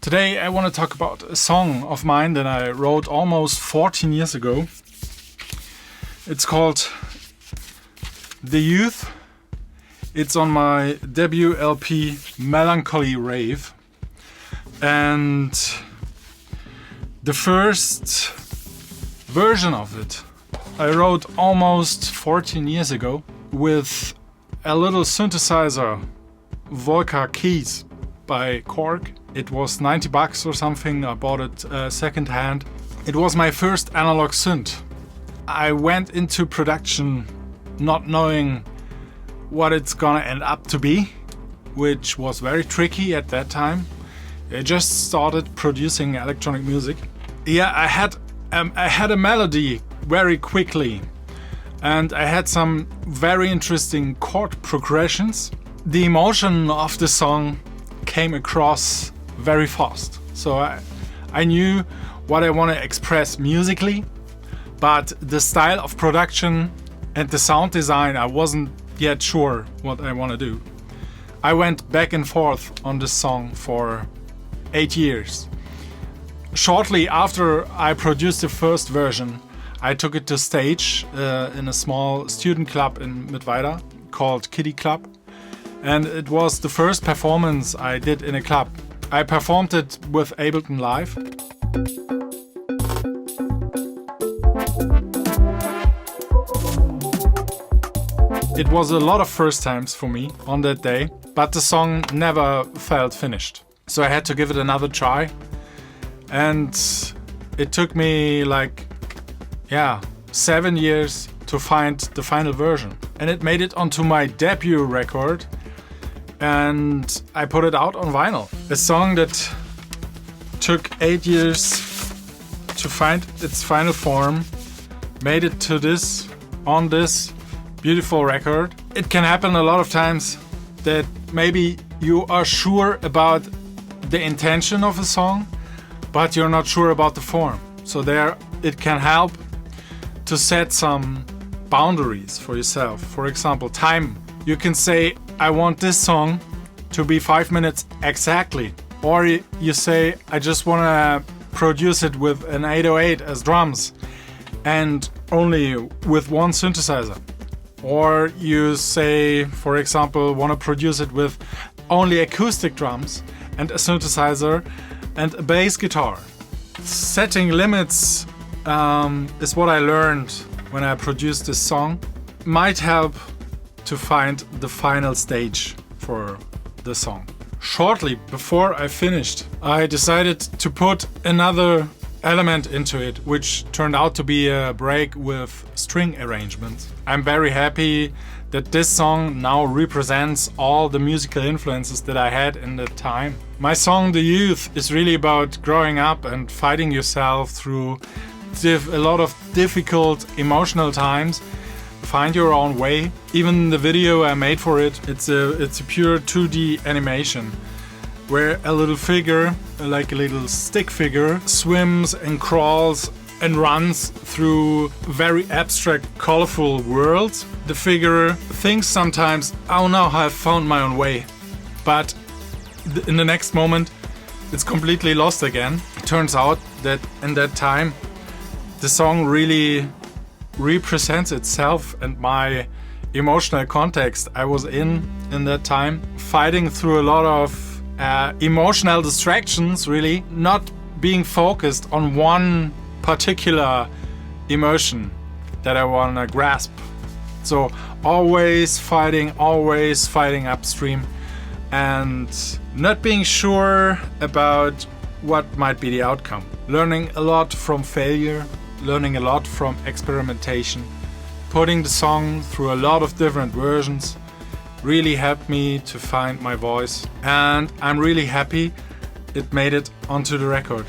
Today I want to talk about a song of mine that I wrote almost 14 years ago. It's called The Youth. It's on my debut LP Melancholy Rave. And the first version of it I wrote almost 14 years ago with a little synthesizer, Volca Keys by Korg. It was $90 or something. I bought it second hand. It was my first analog synth. I went into production not knowing what it's gonna end up to be, which was very tricky at that time. I just started producing electronic music. Yeah, I had a melody very quickly, and I had some very interesting chord progressions. The emotion of the song came across very fast. So I knew what I want to express musically, but the style of production and the sound design, I wasn't yet sure what I want to do. I went back and forth on this song for 8 years. Shortly after I produced the first version, I took it to stage in a small student club in Mittweida called Kiddie Club. And it was the first performance I did in a club. I performed it with Ableton Live. It was a lot of first times for me on that day, but the song never felt finished. So I had to give it another try. And it took me 7 years to find the final version. And it made it onto my debut record, and I put it out on vinyl. A song that took 8 years to find its final form made it to this beautiful record. It can happen a lot of times that maybe you are sure about the intention of a song, but you're not sure about the form. So there it can help to set some boundaries for yourself. For example, time. You can say, I want this song to be 5 minutes exactly. Or you say, I just want to produce it with an 808 as drums and only with one synthesizer. Or you say, for example, want to produce it with only acoustic drums and a synthesizer and a bass guitar. Setting limits is what I learned when I produced this song. Might help to find the final stage for the song. Shortly before I finished, I decided to put another element into it, which turned out to be a break with string arrangements. I'm very happy that this song now represents all the musical influences that I had in that time. My song The Youth is really about growing up and fighting yourself through a lot of difficult emotional times. Find your own way. Even the video I made for it, it's a pure 2D animation where a little figure, like a little stick figure, swims and crawls and runs through very abstract, colorful worlds. The figure thinks sometimes, oh no, I've found my own way. But in the next moment, it's completely lost again. It turns out that in that time, the song really represents itself and my emotional context I was in that time, fighting through a lot of emotional distractions, really, not being focused on one particular emotion that I want to grasp. So always fighting upstream and not being sure about what might be the outcome. Learning a lot from failure, learning a lot from experimentation, putting the song through a lot of different versions really helped me to find my voice, and I'm really happy it made it onto the record.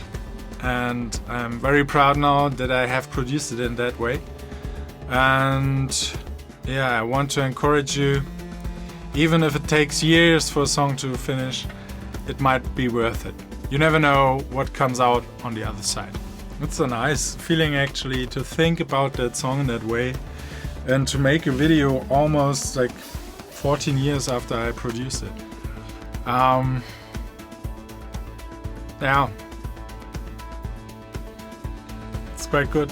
And I'm very proud now that I have produced it in that way. And yeah, I want to encourage you, even if it takes years for a song to finish, it might be worth it. You never know what comes out on the other side. It's a nice feeling actually to think about that song in that way and to make a video almost 14 years after I produced it. Yeah. It's quite good.